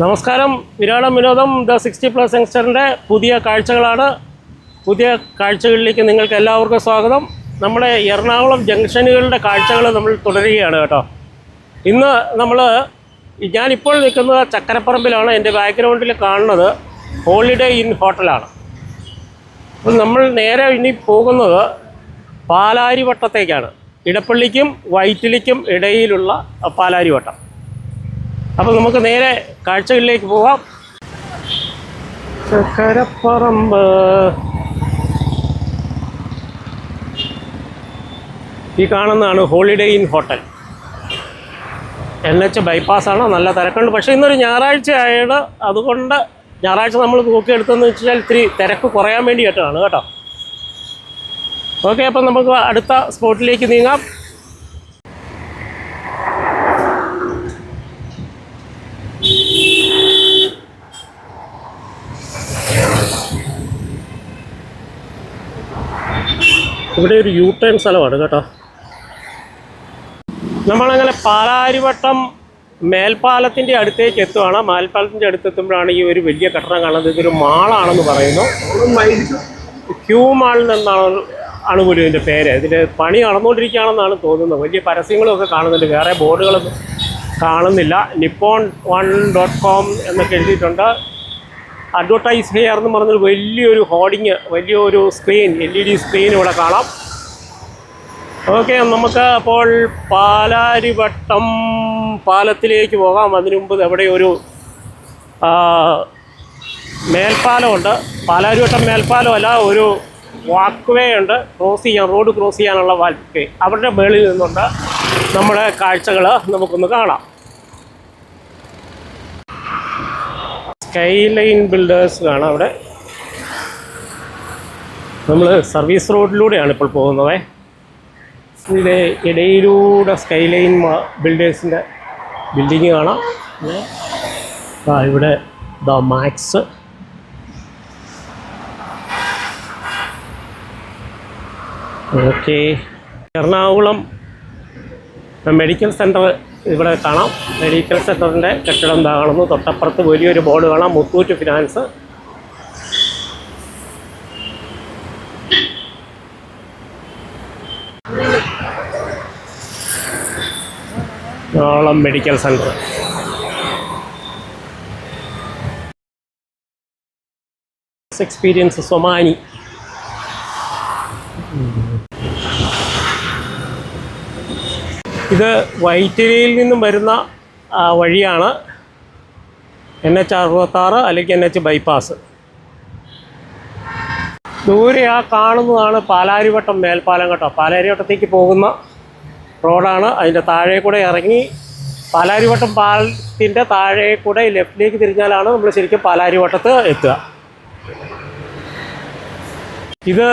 നമസ്കാരം. വിരാടം വിനോദം ദ 60+ യങ്സ്റ്ററിൻ്റെ പുതിയ കാഴ്ചകളാണ്. പുതിയ കാഴ്ചകളിലേക്ക് നിങ്ങൾക്ക് എല്ലാവർക്കും സ്വാഗതം. നമ്മുടെ എറണാകുളം ജംഗ്ഷനുകളുടെ കാഴ്ചകൾ നമ്മൾ തുടരുകയാണ് കേട്ടോ. ഇന്ന് ഞാനിപ്പോൾ നിൽക്കുന്നത് ചക്കരപ്പറമ്പിലാണ്. എൻ്റെ ബാക്ക്ഗ്രൗണ്ടിൽ കാണുന്നത് ഹോളിഡേ ഇൻ ഹോട്ടലാണ്. അപ്പോൾ നമ്മൾ നേരെ ഇനി പോകുന്നത് പാലാരിവട്ടത്തേക്കാണ്. ഇടപ്പള്ളിക്കും വൈറ്റിലിക്കും ഇടയിലുള്ള പാലാരിവട്ടം. അപ്പോൾ നമുക്ക് നേരെ കാഴ്ചകളിലേക്ക് പോകാം. ചക്കരപ്പറമ്പ് ഈ കാണുന്നതാണ് ഹോളിഡേ ഇൻ ഹോട്ടൽ. NH ബൈപ്പാസാണ്. നല്ല തിരക്കുണ്ട്. പക്ഷേ ഇന്നൊരു ഞായറാഴ്ച ആയത് അതുകൊണ്ട് ഞായറാഴ്ച നമ്മൾ നോക്കിയെടുത്തതെന്ന് വെച്ചാൽ ഇത്തിരി തിരക്ക് കുറയാൻ വേണ്ടിയിട്ടാണ് കേട്ടോ. ഓക്കെ, അപ്പം നമുക്ക് അടുത്ത സ്പോട്ടിലേക്ക് നീങ്ങാം. ഇവിടെ ഒരു U-ടേൺ സ്ഥലമാണ് കേട്ടോ. നമ്മളങ്ങനെ പാലാരിവട്ടം മേൽപ്പാലത്തിൻ്റെ അടുത്തേക്ക് എത്തുകയാണ്. മേൽപ്പാലത്തിൻ്റെ അടുത്തെത്തുമ്പോഴാണ് ഈ ഒരു വലിയ കെട്ടിടം കാണുന്നത്. ഇതൊരു മാളാണെന്ന് പറയുന്നു. ക്യൂ മാൾ എന്നാണ് പോലും ഇതിൻ്റെ പേര്. ഇതിൻ്റെ പണി നടന്നുകൊണ്ടിരിക്കുകയാണെന്നാണ് തോന്നുന്നത്. വലിയ പരസ്യങ്ങളൊക്കെ കാണുന്നുണ്ട്, വേറെ ബോർഡുകളൊന്നും കാണുന്നില്ല. nippon1.com എന്നൊക്കെ എഴുതിയിട്ടുണ്ട്. അഡ്വർടൈസ് ഹിയർ എന്ന് പറഞ്ഞൊരു വലിയൊരു ഹോർഡിങ്, വലിയൊരു സ്ക്രീൻ, LED സ്ക്രീൻ ഇവിടെ കാണാം. ഓക്കെ, നമുക്ക് അപ്പോൾ പാലാരിവട്ടം പാലത്തിലേക്ക് പോകാം. അതിനു മുമ്പ് അവിടെ ഒരു മേൽപ്പാലമുണ്ട്. പാലാരിവട്ടം മേൽപ്പാലമല്ല, ഒരു വാക്ക് വേ ഉണ്ട്. റോഡ് ക്രോസ് ചെയ്യാനുള്ള വാക്ക് വേ. അവരുടെ മേളിൽ നിന്നുണ്ട് നമ്മുടെ കാഴ്ചകൾ നമുക്കൊന്ന് കാണാം. സ്കൈലൈൻ ബിൽഡേഴ്സ് കാണാം അവിടെ. നമ്മൾ സർവീസ് റോഡിലൂടെയാണ് ഇപ്പോൾ പോകുന്നത്. ഇതിൻ്റെ ഇടയിലൂടെ സ്കൈലൈൻ ബിൽഡേഴ്സിൻ്റെ ബിൽഡിങ് കാണാം. ഇവിടെ the Max. Okay, Ernakulam medical centre ഇവിടെ കാണാം. മെഡിക്കൽ സെൻറ്ററിൻ്റെ കെട്ടിടം കാണുന്നു. തൊട്ടപ്പുറത്ത് വലിയൊരു ബോർഡ് കാണാം, Muthoot finance. Ernakulam medical centre. Experience Somany. ഇത് വൈറ്റിലിയിൽ നിന്നും വരുന്ന വഴിയാണ്. NH 66 അല്ലെങ്കിൽ NH ബൈപ്പാസ്. ദൂരെ ആ കാണുന്നതാണ് പാലാരിവട്ടം മേൽപ്പാലം കേട്ടോ. പാലാരിവട്ടത്തേക്ക് പോകുന്ന റോഡാണ്. അതിൻ്റെ താഴെ കൂടെ ഇറങ്ങി പാലാരിവട്ടം പാലത്തിൻ്റെ താഴെ കൂടെ ലെഫ്റ്റിലേക്ക് തിരിഞ്ഞാലാണ് നമ്മൾ ശരിക്കും പാലാരിവട്ടത്ത് എത്തുക. ഇത്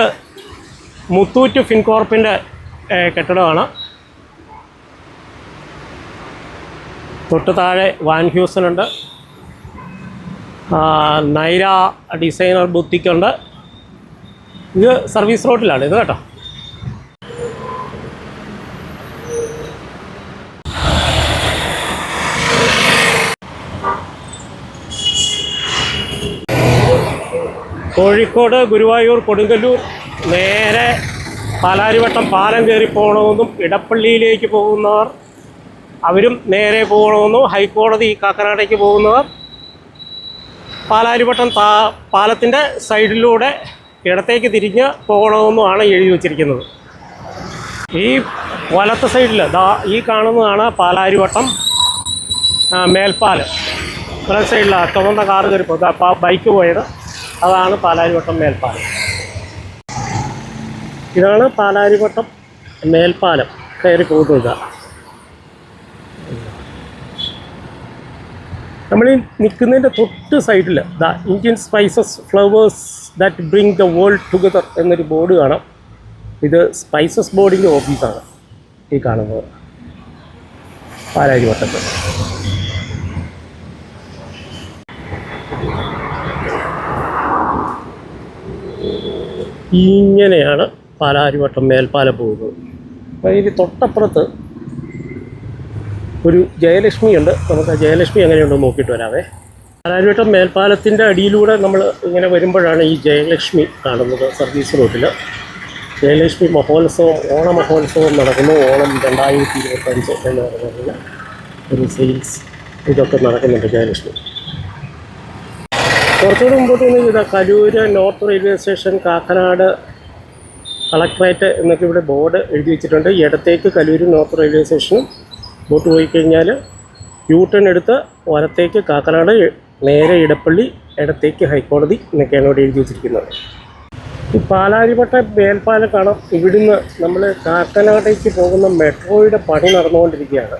മുത്തൂറ്റ് ഫിൻകോർപ്പിൻ്റെ കെട്ടിടമാണ്. തൊട്ട് താഴെ വാൻ ഹ്യൂസൺ ഉണ്ട്. നൈര ഡിസൈനർ ബുത്തിക്കുണ്ട്. ഇത് സർവീസ് റോഡിലാണ് ഇത് കേട്ടോ. കോഴിക്കോട്, ഗുരുവായൂർ, കൊടുങ്ങല്ലൂർ നേരെ പാലാരിവട്ടം പാലം കയറി പോകണമെന്നും ഇടപ്പള്ളിയിലേക്ക് പോകുന്നവർ അവരും നേരെ പോകണമെന്നും, ഹൈക്കോടതി കാക്കനാടേക്ക് പോകുന്നവർ പാലാരിവട്ടം പാലത്തിൻ്റെ സൈഡിലൂടെ ഇടത്തേക്ക് തിരിഞ്ഞ് പോകണമെന്നുമാണ് എഴുതി വച്ചിരിക്കുന്നത്. ഈ വലത്തെ സൈഡിൽ ഈ കാണുന്നതാണ് പാലാരിവട്ടം മേൽപ്പാലം. വലത്തെ സൈഡിലാണ് ചുവന്ന കാറ് കയറി പോകുന്നത്, ബൈക്ക് പോയത്. അതാണ് പാലാരിവട്ടം മേൽപ്പാലം. ഇതാണ് പാലാരിവട്ടം മേൽപ്പാലം കയറി പോകുന്നത്. നമ്മൾ ഈ നിൽക്കുന്നതിൻ്റെ തൊട്ട് സൈഡിൽ the Indian spices flowers that bring the world together എന്നൊരു ബോർഡ് കാണാം. ഇത് സ്പൈസസ് ബോർഡിൻ്റെ ഓഫീസാണ് ഈ കാണുന്നത് പാലാരിവട്ടത്ത്. ഇങ്ങനെയാണ് പാലാരിവട്ടം മേൽപ്പാലം പോകുന്നത്. അപ്പോൾ ഇതിന് തൊട്ടപ്പുറത്ത് ഒരു ജയലക്ഷ്മി ഉണ്ട്. നമുക്ക് ആ ജയലക്ഷ്മി എങ്ങനെയുണ്ടോ നോക്കിയിട്ട് വരാവേ. പാലാരിവട്ടം മേൽപ്പാലത്തിൻ്റെ അടിയിലൂടെ നമ്മൾ ഇങ്ങനെ വരുമ്പോഴാണ് ഈ ജയലക്ഷ്മി കാണുന്നത്. സർവീസ് റോഡിൽ ജയലക്ഷ്മി മഹോത്സവം, ഓണ മഹോത്സവം നടക്കുന്നു. ഓണം 2025 എന്ന് പറയുന്ന ഒരു സെയിൽസ് ഇതൊക്കെ നടക്കുന്നുണ്ട് ജയലക്ഷ്മി. കുറച്ചുകൂടി മുമ്പോട്ട് വന്ന് ഇതാ Kaloor north railway station, Kakkanad collectorate എന്നൊക്കെ ഇവിടെ ബോർഡ് എഴുതി വെച്ചിട്ടുണ്ട്. ഇടത്തേക്ക് കലൂർ നോർത്ത് റെയിൽവേ സ്റ്റേഷനും ബോട്ട് പോയി കഴിഞ്ഞാൽ യു ടേൺ എടുത്ത് വലത്തേക്ക് കാക്കനാട്, നേരെ ഇടപ്പള്ളി, ഇടത്തേക്ക് ഹൈക്കോടതി എന്നൊക്കെയാണ് ഇവിടെ എഴുതി വെച്ചിരിക്കുന്നത്. ഈ പാലാരിവട്ടം മേൽപ്പാലം കാണാം. ഇവിടുന്ന് നമ്മൾ കാക്കനാടേക്ക് പോകുന്ന മെട്രോയുടെ പണി നടന്നുകൊണ്ടിരിക്കുകയാണ്.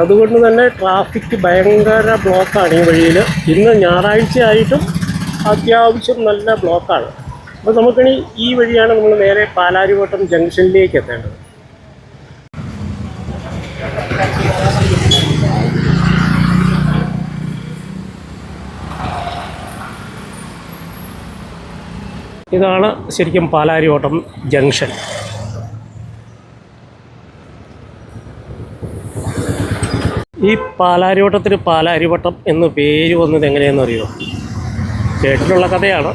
അതുകൊണ്ട് തന്നെ ട്രാഫിക് ഭയങ്കര ബ്ലോക്കാണ് ഈ വഴിയിൽ. ഇന്ന് ഞായറാഴ്ച ആയിട്ടും അത്യാവശ്യം നല്ല ബ്ലോക്കാണ്. അപ്പോൾ നമുക്കിനി ഈ വഴിയാണ് നമ്മൾ നേരെ പാലാരിവട്ടം ജംഗ്ഷനിലേക്ക് എത്തേണ്ടത്. ഇതാണ് ശരിക്കും പാലാരിവട്ടം ജംഗ്ഷൻ. ഈ പാലാരിവട്ടത്തിന് പാലാരിവട്ടം എന്ന് പേര് വന്നത് എങ്ങനെയെന്ന് അറിയുമോ? കേട്ടിട്ടുള്ള കഥയാണ്.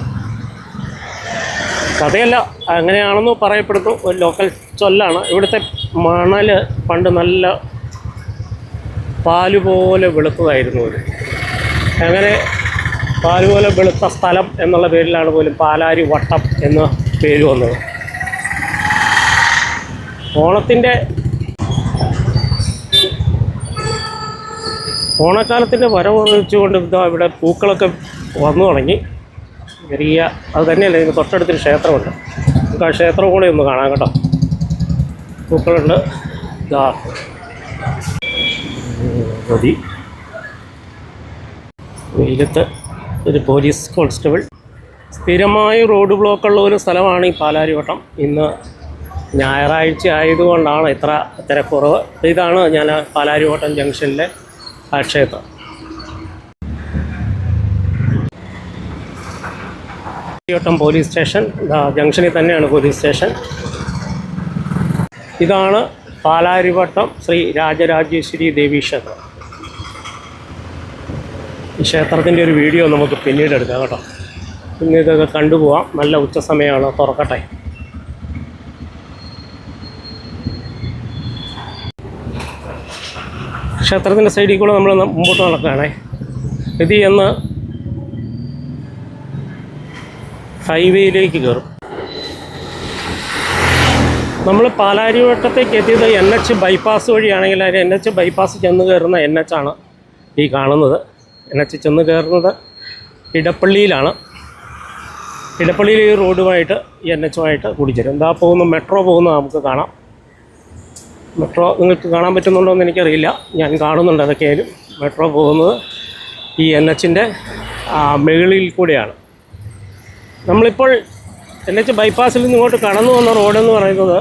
കഥയല്ല, അങ്ങനെയാണെന്ന് പറയപ്പെടുന്നു. ഒരു ലോക്കൽ ചൊല്ലാണ്. ഇവിടുത്തെ മണൽ പണ്ട് നല്ല പാലുപോലെ വെളുത്തതായിരുന്നു. അങ്ങനെ പാലുപോലെ വെളുത്ത സ്ഥലം എന്നുള്ള പേരിലാണ് പോലും പാലാരിവട്ടം എന്ന പേര് വന്നത്. ഓണക്കാലത്തിൻ്റെ വരവറിയിച്ചുകൊണ്ട് ഇവിടെ പൂക്കളൊക്കെ വന്നു തുടങ്ങി. ചെറിയ അത് തന്നെയല്ല, ഇതിന് തൊട്ടടുത്തൊരു ക്ഷേത്രമുണ്ട്. നമുക്ക് ആ ക്ഷേത്രം കൂടെ ഒന്ന് കാണാം കേട്ടോ. പൂക്കളുണ്ട്. ഇതാ മതി. വെയിലത്ത് ഒരു പോലീസ് കോൺസ്റ്റബിൾ. സ്ഥിരമായി റോഡ് ബ്ലോക്കുള്ള ഒരു സ്ഥലമാണ് ഈ പാലാരിവട്ടം. ഇന്ന് ഞായറാഴ്ച ആയതുകൊണ്ടാണ് ഇത്ര തിരക്കുറവ്. ഇതാണ് ഞാൻ പാലാരിവട്ടം ജംഗ്ഷനിലെ ആ ക്ഷേത്രം. പാലാരിവട്ടം പോലീസ് സ്റ്റേഷൻ ജംഗ്ഷനിൽ തന്നെയാണ് പോലീസ് സ്റ്റേഷൻ. ഇതാണ് പാലാരിവട്ടം ശ്രീ രാജരാജേശ്വരി ദേവി ക്ഷേത്രം. ഈ ക്ഷേത്രത്തിൻ്റെ ഒരു വീഡിയോ നമുക്ക് പിന്നീട് എടുക്കാം കേട്ടോ. പിന്നെ ഇതൊക്കെ കണ്ടുപോവാം. നല്ല ഉച്ച സമയമാണ്, തുറക്കട്ടെ. ക്ഷേത്രത്തിൻ്റെ സൈഡിൽ കൂടെ നമ്മൾ മുമ്പോട്ട് നടക്കുകയാണേ. ഇത് എന്ന് ഹൈവേയിലേക്ക് കയറും. നമ്മൾ പാലാരിവട്ടത്തേക്ക് എത്തിയത് NH ബൈപ്പാസ് വഴിയാണെങ്കിൽ അതിന് NH ബൈപ്പാസ് ചെന്ന് കയറുന്ന NH ആണ് ഈ കാണുന്നത്. NH ചെന്ന് കയറുന്നത് ഇടപ്പള്ളിയിലാണ്. ഇടപ്പള്ളിയിൽ ഈ റോഡുമായിട്ട് NH കൂടിച്ചേരും. എന്താ പോകുന്നു, മെട്രോ പോകുന്നത് നമുക്ക് കാണാം. മെട്രോ നിങ്ങൾക്ക് കാണാൻ പറ്റുന്നുണ്ടോ എന്ന് എനിക്കറിയില്ല. ഞാൻ കാണുന്നുണ്ട്. അതൊക്കെയായാലും മെട്രോ പോകുന്നത് ഈ NHൻ്റെ മുകളിൽ കൂടെയാണ്. നമ്മളിപ്പോൾ NH ബൈപ്പാസിൽ നിന്ന് ഇങ്ങോട്ട് കടന്നു വന്ന റോഡെന്ന് പറയുന്നത്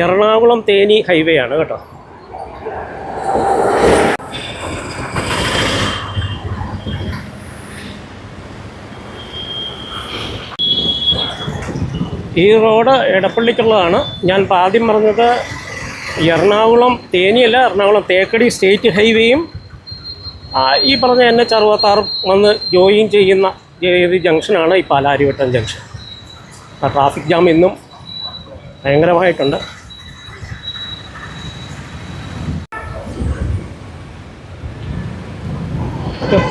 എറണാകുളം തേനി ഹൈവേ ആണ് കേട്ടോ. ഈ റോഡ് എടപ്പള്ളിക്കുള്ളതാണ്. ഞാൻ ആദ്യം പറഞ്ഞത് എറണാകുളം തേനിയല്ല, എറണാകുളം തേക്കടി സ്റ്റേറ്റ് ഹൈവേയും ഈ പറഞ്ഞ NH 66 വന്ന് ജോയിൻ ചെയ്യുന്ന ജംഗ്ഷനാണ് ഈ പാലാരിവട്ടം ജംഗ്ഷൻ. ട്രാഫിക് ജാം ഇന്നും ഭയങ്കരമായിട്ടുണ്ട്.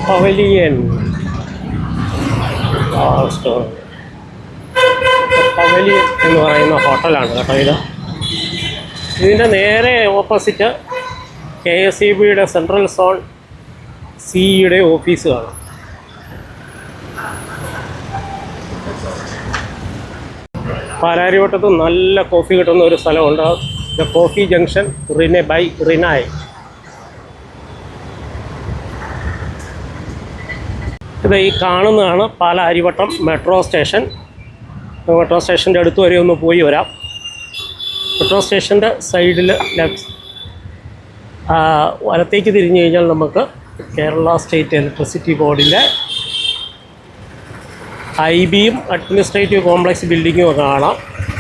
പവലിയൻ പവലിയൻ എന്ന് പറയുന്ന ഹോട്ടലാണ് കേട്ടോ ഇത്. ഇതിൻ്റെ നേരെ ഓപ്പോസിറ്റ് KSEBയുടെ സെൻട്രൽ സോൺ സിയുടെ ഓഫീസ് കാണാം. പാലാരിവട്ടത്ത് നല്ല കോഫി കിട്ടുന്ന ഒരു സ്ഥലമുണ്ട്. ദ കോഫി ജംഗ്ഷൻ റിനെ ബൈ റിനായ്. ഇത് ഈ കാണുന്നതാണ് പാലാരിവട്ടം മെട്രോ സ്റ്റേഷൻ. മെട്രോ സ്റ്റേഷൻ്റെ അടുത്ത് വരെ ഒന്ന് പോയി വരാം. മെട്രോ സ്റ്റേഷൻ്റെ സൈഡിൽ വലത്തേക്ക് തിരിഞ്ഞു കഴിഞ്ഞാൽ നമുക്ക് കേരള സ്റ്റേറ്റ് ഇലക്ട്രിസിറ്റി ബോർഡിൻ്റെ IBയും അഡ്മിനിസ്ട്രേറ്റീവ് കോംപ്ലക്സ് ബിൽഡിങ്ങും ഒക്കെ കാണാം.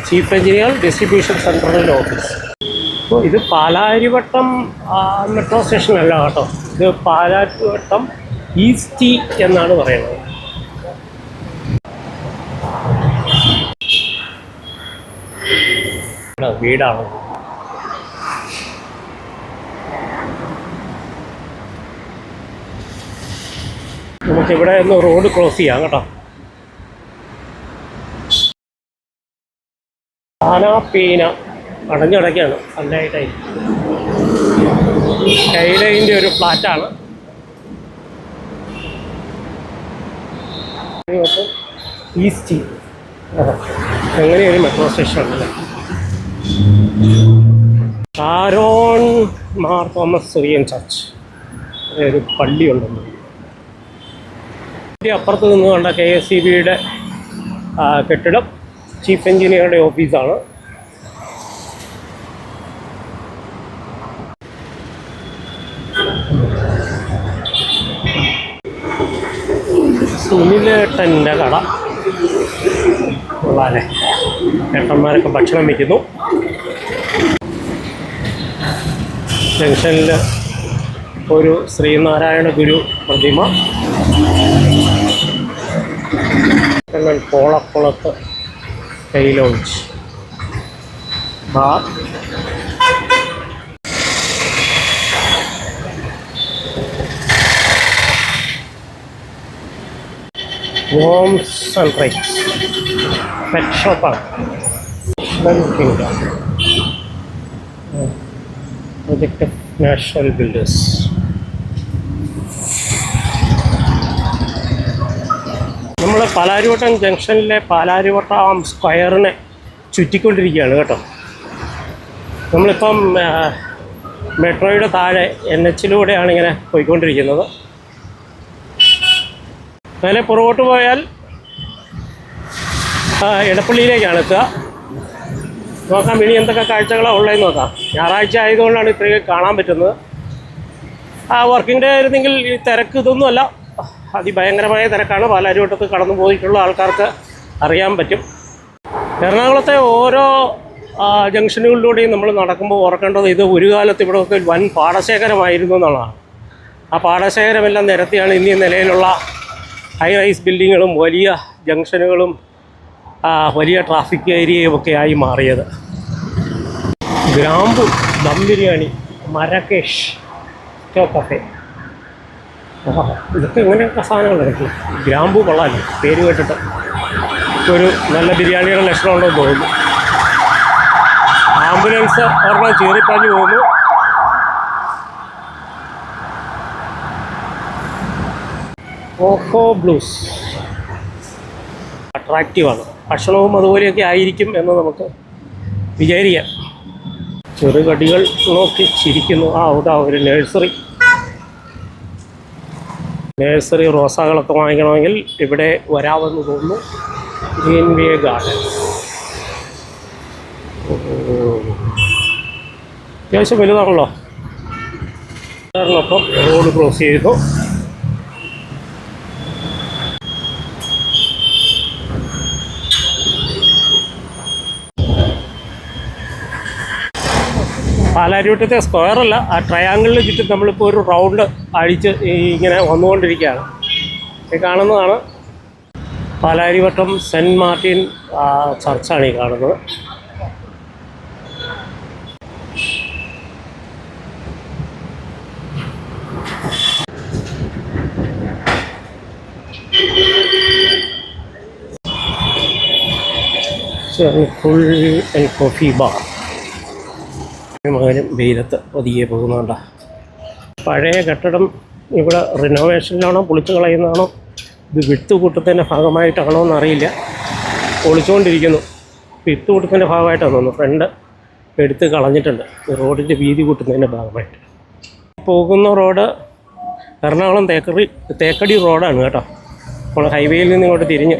ചീഫ് എഞ്ചിനീയർ ഡിസ്ട്രിബ്യൂഷൻ സെൻട്രലിൻ്റെ ഓഫീസ്. അപ്പോൾ ഇത് പാലാരിവട്ടം മെട്രോ സ്റ്റേഷനല്ല കേട്ടോ. ഇത് പാലാരിവട്ടം ഈസ്റ്റി എന്നാണ് പറയുന്നത്. വീടാണ്. നമുക്കിവിടെ ഒന്ന് റോഡ് ക്രോസ് ചെയ്യാം കേട്ടോ. ആനാപ്പീന അടഞ്ഞടയ്ക്കാണ്, നല്ലതായിട്ടായി. കൈലൈൻ്റെ ഒരു ഫ്ലാറ്റാണ്. ഈസ്റ്റ് എങ്ങനെയൊരു മെട്രോ സ്റ്റേഷൻ ഉണ്ടല്ലേ. Sharon Mar Thomas Syrian church, ഒരു പള്ളിയുണ്ടെന്ന്. അപ്പുറത്ത് നിന്ന് കണ്ട KSEBയുടെ കെട്ടിടം ചീഫ് എഞ്ചിനീയറുടെ ഓഫീസാണ്. സുനിലേട്ടൻ്റെ കട ഉള്ളാലേ. ഏട്ടന്മാരൊക്കെ ഭക്ഷണം വയ്ക്കുന്നു. ജംഗ്ഷനിൽ ഒരു ശ്രീനാരായണ ഗുരു പ്രതിമ. കോളക്കുളത്ത് കൈ ലോഞ്ച് ബാർ. വോംസ് ആൻഡ് റൈറ്റ്സ് പെറ്റ് ഷോപ്പാണ്. Project of national builders. നമ്മൾ പാലാരിവട്ടം ജംഗ്ഷനിലെ പാലാരിവട്ടം സ്ക്വയറിനെ ചുറ്റിക്കൊണ്ടിരിക്കുകയാണ് കേട്ടോ. നമ്മളിപ്പം മെട്രോയുടെ താഴെ NH-ലൂടെയാണ് ഇങ്ങനെ പോയിക്കൊണ്ടിരിക്കുന്നത്. അങ്ങനെ പുറകോട്ട് പോയാൽ എടപ്പള്ളിയിലേക്കാണ് എത്തുക. നോക്കാം ഇനി എന്തൊക്കെ കാഴ്ചകളാണ് ഉള്ളതെന്ന് നോക്കാം. ഞായറാഴ്ച ആയതുകൊണ്ടാണ് ഇത്രയും കാണാൻ പറ്റുന്നത്. വർക്കിംഗ് ഡേ ആയിരുന്നെങ്കിൽ ഈ തിരക്ക് ഇതൊന്നുമല്ല, അതിഭയങ്കരമായ തിരക്കാണ്. പാലാരിവട്ടത്ത് കടന്നു പോയിട്ടുള്ള ആൾക്കാർക്ക് അറിയാൻ പറ്റും. എറണാകുളത്തെ ഓരോ ജംഗ്ഷനുകളിലൂടെയും നമ്മൾ നടക്കുമ്പോൾ ഓർക്കേണ്ടത് ഇത് ഒരു കാലത്ത് ഇവിടെയൊക്കെ വൻ പാടശേഖരമായിരുന്നു എന്നുള്ളതാണ്. ആ പാടശേഖരമെല്ലാം നിരത്തിയാണ് ഇന്നീ നിലയിലുള്ള ഹൈ റൈസ് ബിൽഡിങ്ങുകളും വലിയ ജംഗ്ഷനുകളും വലിയ ട്രാഫിക് ഏരിയയും ഒക്കെ ആയി മാറിയത്. ഗ്രാമ്പു ദം ബിരിയാണി, മരക്കേഷ് കഫേ, ഇതൊക്കെ ഇങ്ങനെയൊക്കെ സാധനങ്ങൾ കിടക്കും. ഗ്രാമ്പു കൊള്ളാമല്ലോ, പേര് കേട്ടിട്ട് ഒരു നല്ല ബിരിയാണിയുടെ ലക്ഷണമുണ്ടെന്ന് തോന്നുന്നു. ആംബുലൻസ് ഒരെണ്ണം ചീറിപ്പാഞ്ഞു പോകുന്നു. ഓക്കോ ബ്ലൂസ് അട്രാക്റ്റീവാണ്. ഭക്ഷണവും അതുപോലെയൊക്കെ ആയിരിക്കും എന്ന് നമുക്ക് വിചാരിക്കാം. ചെറുകടികൾ നോക്കി ചിരിക്കുന്നു. ഇതാ ഒരു നേഴ്സറി റോസാകളൊക്കെ വാങ്ങിക്കണമെങ്കിൽ ഇവിടെ വരാമെന്ന് തോന്നുന്നു. ഗ്രീൻവേ ഗാർഡൻ അത്യാവശ്യം വലുതാണല്ലോ. ഒപ്പം റോഡ് ക്രോസ് ചെയ്തു. പാലാരിവട്ടത്തെ സ്ക്വയറല്ല, ആ ട്രയാങ്കിളിന് ചുറ്റും നമ്മളിപ്പോൾ ഒരു റൗണ്ട് അടിച്ച് ഇങ്ങനെ വന്നുകൊണ്ടിരിക്കുകയാണ്. ഈ കാണുന്നതാണ് പാലാരിവട്ടം സെൻറ്റ് മാർട്ടിൻ ചർച്ചാണ് ഈ കാണുന്നത്. Full and coffee bar. മകനും വെയിലത്ത് പതിയെ പോകുന്നുണ്ട. പഴയ കെട്ടിടം ഇവിടെ റിനോവേഷനിലാണോ പൊളിച്ചു കളയുന്നതാണോ ഇത് വിട്ടുകൂട്ടത്തിൻ്റെ ഭാഗമായിട്ടാണോ എന്നറിയില്ല. പൊളിച്ചുകൊണ്ടിരിക്കുന്നു. വിട്ടുകൂട്ടത്തിൻ്റെ ഭാഗമായിട്ടാണ് തോന്നുന്നു. ഫ്രണ്ട് എടുത്ത് കളഞ്ഞിട്ടുണ്ട് റോഡിൻ്റെ വീതി കൂട്ടുന്നതിൻ്റെ ഭാഗമായിട്ട്. പോകുന്ന റോഡ് എറണാകുളം തേക്കടി റോഡാണ് കേട്ടോ. നമ്മൾ ഹൈവേയിൽ നിന്ന് ഇങ്ങോട്ട് തിരിഞ്ഞ്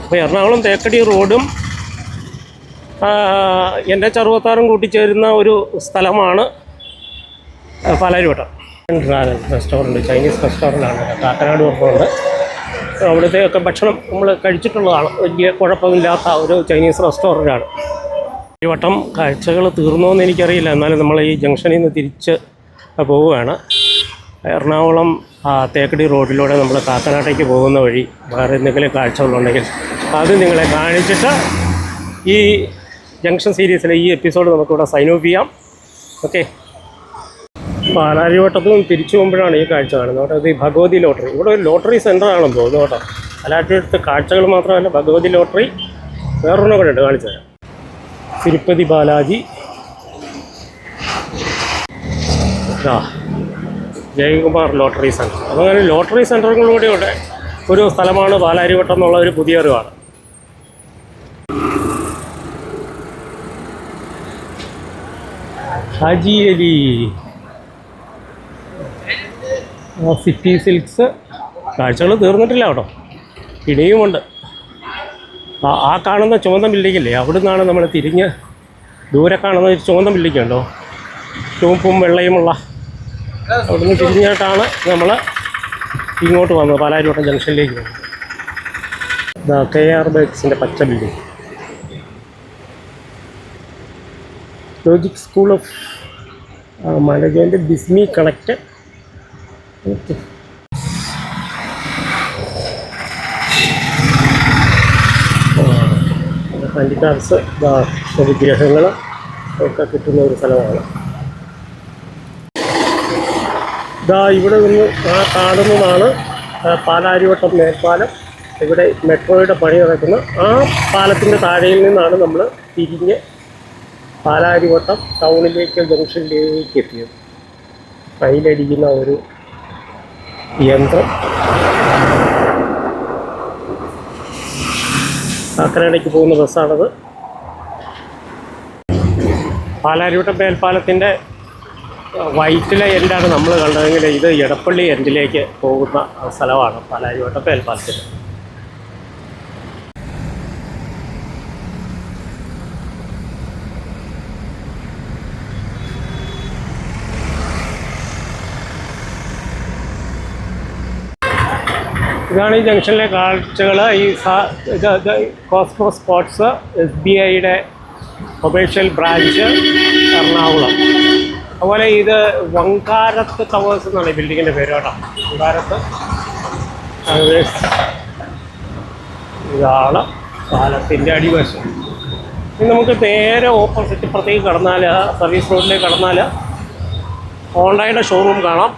അപ്പോൾ എറണാകുളം തേക്കടി റോഡും NH-66 കൂട്ടിച്ചേരുന്ന ഒരു സ്ഥലമാണ് പാലാരിവട്ടം. ഡ്രാഗൺ റെസ്റ്റോറൻറ്റ്, ചൈനീസ് റെസ്റ്റോറൻ്റാണ്. കാക്കനാട് പുറത്തുണ്ട്. അവിടുത്തെയൊക്കെ ഭക്ഷണം നമ്മൾ കഴിച്ചിട്ടുള്ളതാണ്. വലിയ കുഴപ്പമില്ലാത്ത ഒരു ചൈനീസ് റെസ്റ്റോറൻ്റാണ്. പാലാരിവട്ടം കാഴ്ചകൾ തീർന്നോന്ന് എനിക്കറിയില്ല. എന്നാലും നമ്മൾ ഈ ജംഗ്ഷനിൽ നിന്ന് തിരിച്ച് പോവുകയാണ്. എറണാകുളം ആ തേക്കടി റോഡിലൂടെ നമ്മൾ കാക്കനാട്ടേക്ക് പോകുന്ന വഴി വേറെ എന്തെങ്കിലും കാഴ്ചകളുണ്ടെങ്കിൽ അത് നിങ്ങളെ കാണിച്ചിട്ട് ഈ ജംഗ്ഷൻ സീരീസിലെ ഈ എപ്പിസോഡ് നമുക്കിവിടെ സൈൻ ഓഫ് ചെയ്യാം. ഓക്കെ, പാലാരിവട്ടത്ത് നിന്ന് തിരിച്ചു പോകുമ്പോഴാണ് ഈ കാഴ്ച കാണുന്നത്. അവിടെ ഈ ഭഗവതി ലോട്ടറി, ഇവിടെ ഒരു ലോട്ടറി സെൻ്റർ ആണെന്ന് തോന്നുന്നു കേട്ടോ. പാലാരിവട്ടത്ത് കാഴ്ചകൾ മാത്രമല്ല, ഭഗവതി ലോട്ടറി വേറൊരെണ്ണം കൂടെ ഉണ്ട്, കാണിച്ചു തരാം. Tirupati Balaji, Jayakumar lottery centre. അതങ്ങനെ ലോട്ടറി സെൻറ്ററുകളിലൂടെ ഉണ്ട് ഒരു സ്ഥലമാണ് പാലാരിവട്ടം എന്നുള്ള ഒരു പുതിയ അറിവാണ്. Haji Ali city silks. കാഴ്ചകൾ തീർന്നിട്ടില്ല കേട്ടോ, ഇനിയുമുണ്ട്. ആ കാണുന്ന ചുവന്ന ബിൽഡിങ്ങില്ലേ, അവിടെ നിന്നാണ് നമ്മൾ തിരിഞ്ഞ് ദൂരെ കാണുന്ന ഒരു ചുവന്ന ബിൽഡിംഗ് ഉണ്ടോ, ചുവപ്പും വെള്ളയുമുള്ള, അവിടെ നിന്ന് തിരിഞ്ഞിട്ടാണ് നമ്മൾ ഇങ്ങോട്ട് വന്നത്, പാലാരിവട്ടം ജംഗ്ഷനിലേക്ക് വന്നത്. KR ബൈക്സിൻ്റെ പച്ച building. Logic school of management, Bismi connect. Okay, handicrafts വിഗ്രഹങ്ങൾ ഒക്കെ കിട്ടുന്ന ഒരു സ്ഥലമാണ്. ഇവിടെ നിന്ന് കാണുന്നതാണ് പാലാരിവട്ടം മേൽപ്പാലം. ഇവിടെ മെട്രോയുടെ പണി നടക്കുന്ന ആ പാലത്തിൻ്റെ താഴെയിൽ നിന്നാണ് നമ്മൾ തിരിഞ്ഞ് പാലാരിവട്ടം ടൗണിലേക്ക് ജംഗ്ഷനിലേക്ക് എത്തിയത്. കയ്യിലടിക്കുന്ന ഒരു യന്ത്രം. കാക്കനാടേക്ക് പോകുന്ന ബസ്സാണത്. പാലാരിവട്ടം മേൽപ്പാലത്തിൻ്റെ വൈറ്റിലെ എൻഡാണ് നമ്മൾ കണ്ടതെങ്കിൽ ഇത് എടപ്പള്ളി എൻഡിലേക്ക് പോകുന്ന സ്ഥലമാണ് പാലാരിവട്ടം മേൽപ്പാലത്തിൽ. ഇതാണ് ഈ ജംഗ്ഷനിലെ കാഴ്ചകൾ. ഈ കോസ്മോ സ്പോർട്സ് SBIയുടെ കൊമേഴ്ഷ്യൽ ബ്രാഞ്ച് എറണാകുളം. അതുപോലെ ഇത് വങ്കാരത്ത് ടവേഴ്സ് എന്നാണ് ഈ ബിൽഡിങ്ങിൻ്റെ പേര് കേട്ടോ. വങ്കാരത്ത് ടവേഴ്സ്. ഇതാണ് പാലത്തിൻ്റെ അടിവശം. ഇനി നമുക്ക് നേരെ ഓപ്പോസിറ്റ് ഇപ്പുറത്തേക്ക് കടന്നാൽ, സർവീസ് റോഡിലേക്ക് കടന്നാൽ ഹോണ്ടയുടെ ഷോറൂം കാണാം.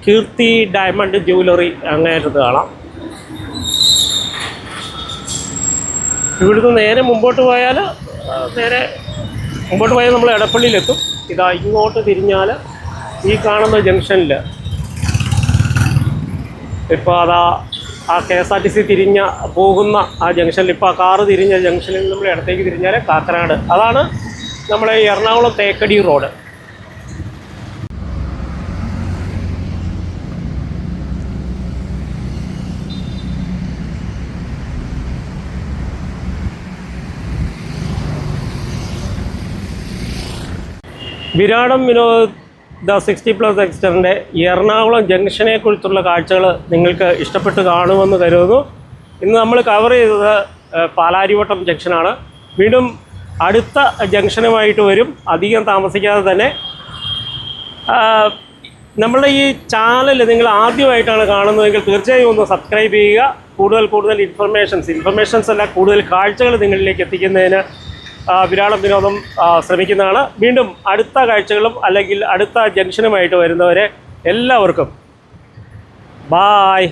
കീർത്തി ഡയമണ്ട് ജ്വല്ലറി അങ്ങേറ്റത് കാണാം. ഇവിടുന്ന് നേരെ മുമ്പോട്ട് പോയാൽ നമ്മൾ എടപ്പള്ളിയിലെത്തും. ഇതാ ഇങ്ങോട്ട് തിരിഞ്ഞാൽ ഈ കാണുന്ന ജംഗ്ഷനിൽ ഇപ്പോൾ അതാ ആ KSRTC പോകുന്ന ആ ജംഗ്ഷനിൽ, ഇപ്പോൾ ആ കാറ് തിരിഞ്ഞ ജംഗ്ഷനിൽ നമ്മൾ ഇടത്തേക്ക് തിരിഞ്ഞാൽ കാക്കനാട്. അതാണ് നമ്മളെ എറണാകുളം തേക്കടി റോഡ്. വിരാടം വിനോദ് ദ 60+ എക്സ്റ്ററിൻ്റെ എറണാകുളം ജംഗ്ഷനെക്കുറിച്ചുള്ള കാഴ്ചകൾ നിങ്ങൾക്ക് ഇഷ്ടപ്പെട്ട് കാണുമെന്ന് കരുതുന്നു. ഇന്ന് നമ്മൾ കവർ ചെയ്തത് പാലാരിവട്ടം ജംഗ്ഷനാണ്. വീണ്ടും അടുത്ത ജംഗ്ഷനുമായിട്ട് വരും അധികം താമസിക്കാതെ തന്നെ. നമ്മളുടെ ഈ ചാനൽ നിങ്ങൾ ആദ്യമായിട്ടാണ് കാണുന്നതെങ്കിൽ തീർച്ചയായും ഒന്ന് സബ്സ്ക്രൈബ് ചെയ്യുക. കൂടുതൽ ഇൻഫർമേഷൻസ് അല്ല, കൂടുതൽ കാഴ്ചകൾ നിങ്ങളിലേക്ക് എത്തിക്കുന്നതിന് വിരാടം വിനോദം ശ്രമിക്കുന്നതാണ്. വീണ്ടും അടുത്ത കാഴ്ചകളും അല്ലെങ്കിൽ അടുത്ത ജംഗ്ഷനുമായിട്ട് വരുന്നവരെ എല്ലാവർക്കും ബായ്.